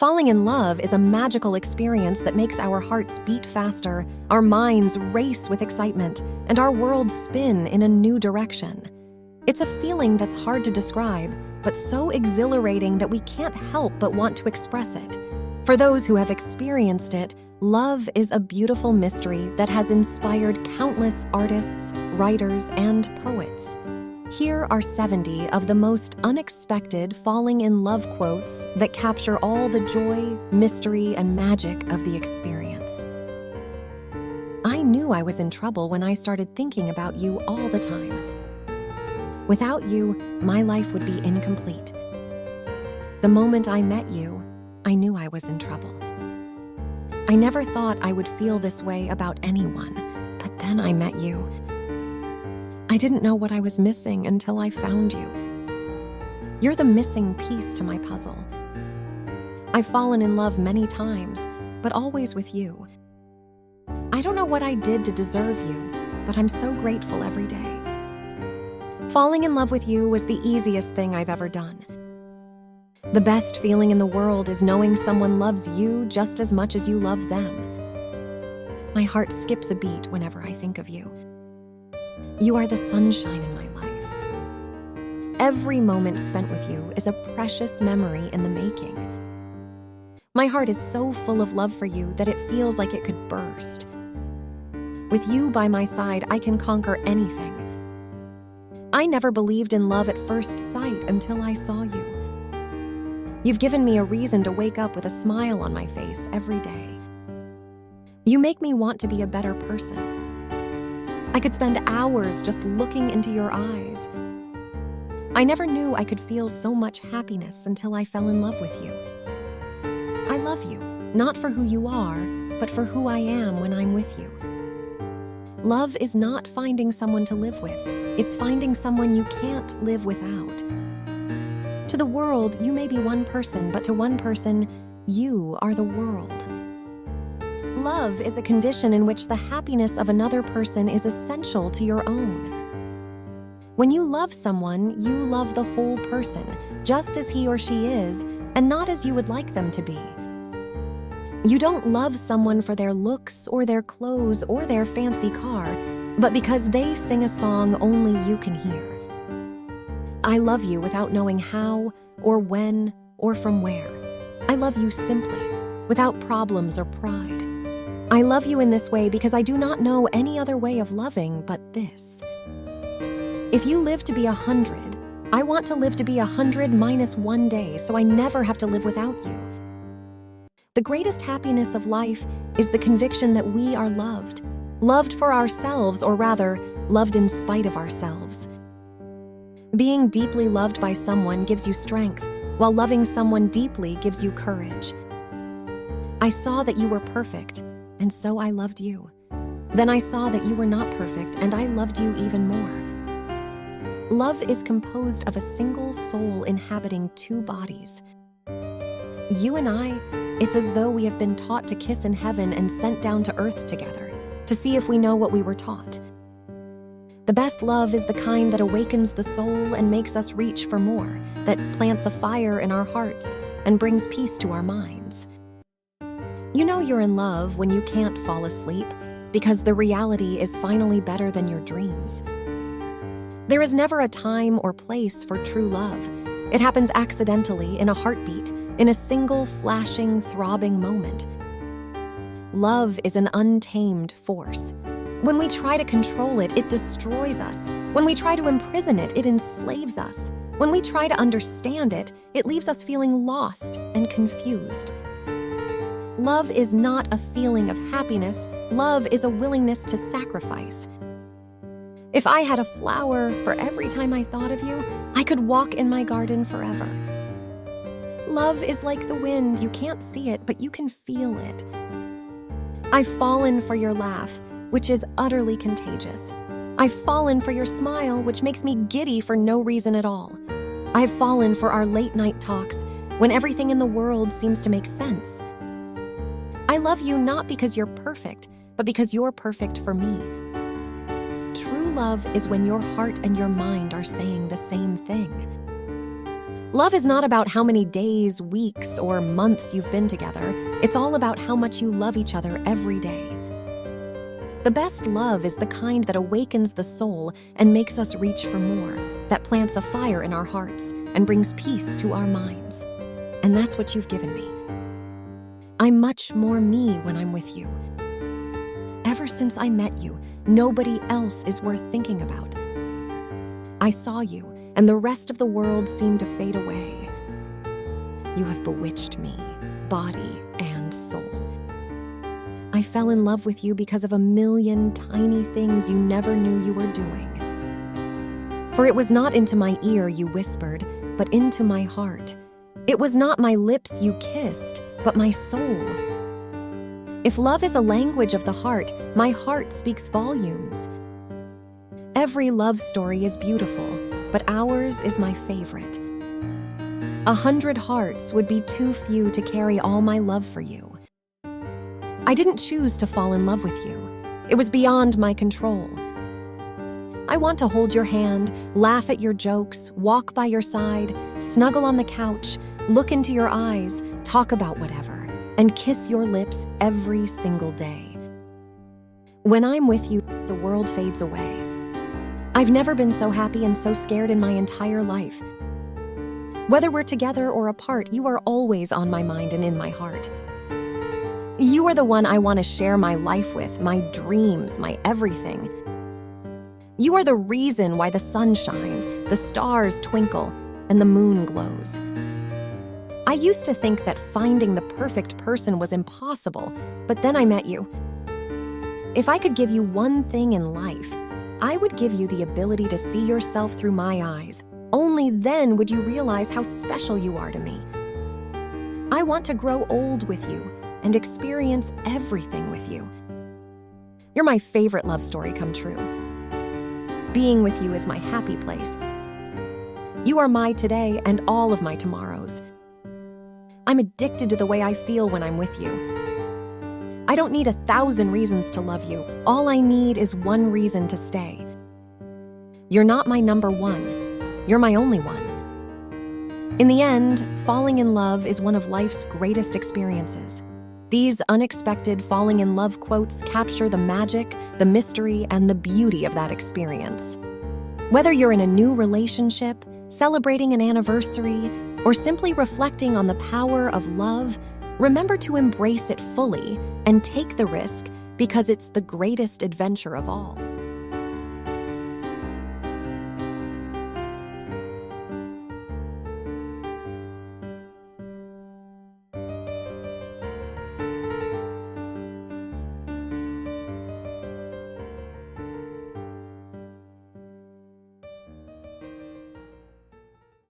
Falling in love is a magical experience that makes our hearts beat faster, our minds race with excitement, and our worlds spin in a new direction. It's a feeling that's hard to describe, but so exhilarating that we can't help but want to express it. For those who have experienced it, love is a beautiful mystery that has inspired countless artists, writers, and poets. Here are 70 of the most unexpected falling in love quotes that capture all the joy, mystery, and magic of the experience. I knew I was in trouble when I started thinking about you all the time. Without you, my life would be incomplete. The moment I met you, I knew I was in trouble. I never thought I would feel this way about anyone, but then I met you. I didn't know what I was missing until I found you. You're the missing piece to my puzzle. I've fallen in love many times, but always with you. I don't know what I did to deserve you, but I'm so grateful every day. Falling in love with you was the easiest thing I've ever done. The best feeling in the world is knowing someone loves you just as much as you love them. My heart skips a beat whenever I think of you. You are the sunshine in my life. Every moment spent with you is a precious memory in the making. My heart is so full of love for you that it feels like it could burst. With you by my side, I can conquer anything. I never believed in love at first sight until I saw you. You've given me a reason to wake up with a smile on my face every day. You make me want to be a better person. I could spend hours just looking into your eyes. I never knew I could feel so much happiness until I fell in love with you. I love you, not for who you are, but for who I am when I'm with you. Love is not finding someone to live with. It's finding someone you can't live without. To the world, you may be one person, but to one person, you are the world. Love is a condition in which the happiness of another person is essential to your own. When you love someone, you love the whole person, just as he or she is, and not as you would like them to be. You don't love someone for their looks or their clothes or their fancy car, but because they sing a song only you can hear. I love you without knowing how, or when, or from where. I love you simply, without problems or pride. I love you in this way because I do not know any other way of loving but this. If you live to be 100, I want to live to be 100 minus 1 day so I never have to live without you. The greatest happiness of life is the conviction that we are loved. Loved for ourselves, or rather, loved in spite of ourselves. Being deeply loved by someone gives you strength, while loving someone deeply gives you courage. I saw that you were perfect, and so I loved you. Then I saw that you were not perfect, and I loved you even more. Love is composed of a single soul inhabiting two bodies. You and I, it's as though we have been taught to kiss in heaven and sent down to earth together, to see if we know what we were taught. The best love is the kind that awakens the soul and makes us reach for more, that plants a fire in our hearts and brings peace to our minds. You know you're in love when you can't fall asleep, because the reality is finally better than your dreams. There is never a time or place for true love. It happens accidentally, in a heartbeat, in a single flashing, throbbing moment. Love is an untamed force. When we try to control it, it destroys us. When we try to imprison it, it enslaves us. When we try to understand it, it leaves us feeling lost and confused. Love is not a feeling of happiness. Love is a willingness to sacrifice. If I had a flower for every time I thought of you, I could walk in my garden forever. Love is like the wind. You can't see it, but you can feel it. I've fallen for your laugh, which is utterly contagious. I've fallen for your smile, which makes me giddy for no reason at all. I've fallen for our late-night talks, when everything in the world seems to make sense. I love you not because you're perfect, but because you're perfect for me. True love is when your heart and your mind are saying the same thing. Love is not about how many days, weeks, or months you've been together. It's all about how much you love each other every day. The best love is the kind that awakens the soul and makes us reach for more, that plants a fire in our hearts and brings peace to our minds. And that's what you've given me. I'm much more me when I'm with you. Ever since I met you, nobody else is worth thinking about. I saw you, and the rest of the world seemed to fade away. You have bewitched me, body and soul. I fell in love with you because of a million tiny things you never knew you were doing. For it was not into my ear you whispered, but into my heart. It was not my lips you kissed, but my soul. If love is a language of the heart, my heart speaks volumes. Every love story is beautiful, but ours is my favorite. 100 hearts would be too few to carry all my love for you. I didn't choose to fall in love with you. It was beyond my control. I want to hold your hand, laugh at your jokes, walk by your side, snuggle on the couch, look into your eyes, talk about whatever, and kiss your lips every single day. When I'm with you, the world fades away. I've never been so happy and so scared in my entire life. Whether we're together or apart, you are always on my mind and in my heart. You are the one I want to share my life with, my dreams, my everything. You are the reason why the sun shines, the stars twinkle, and the moon glows. I used to think that finding the perfect person was impossible, but then I met you. If I could give you one thing in life, I would give you the ability to see yourself through my eyes. Only then would you realize how special you are to me. I want to grow old with you and experience everything with you. You're my favorite love story come true. Being with you is my happy place. You are my today and all of my tomorrows. I'm addicted to the way I feel when I'm with you. I don't need 1,000 reasons to love you. All I need is one reason to stay. You're not my number one. You're my only one. In the end, falling in love is one of life's greatest experiences. These unexpected falling in love quotes capture the magic, the mystery, and the beauty of that experience. Whether you're in a new relationship, celebrating an anniversary, or simply reflecting on the power of love, remember to embrace it fully and take the risk because it's the greatest adventure of all.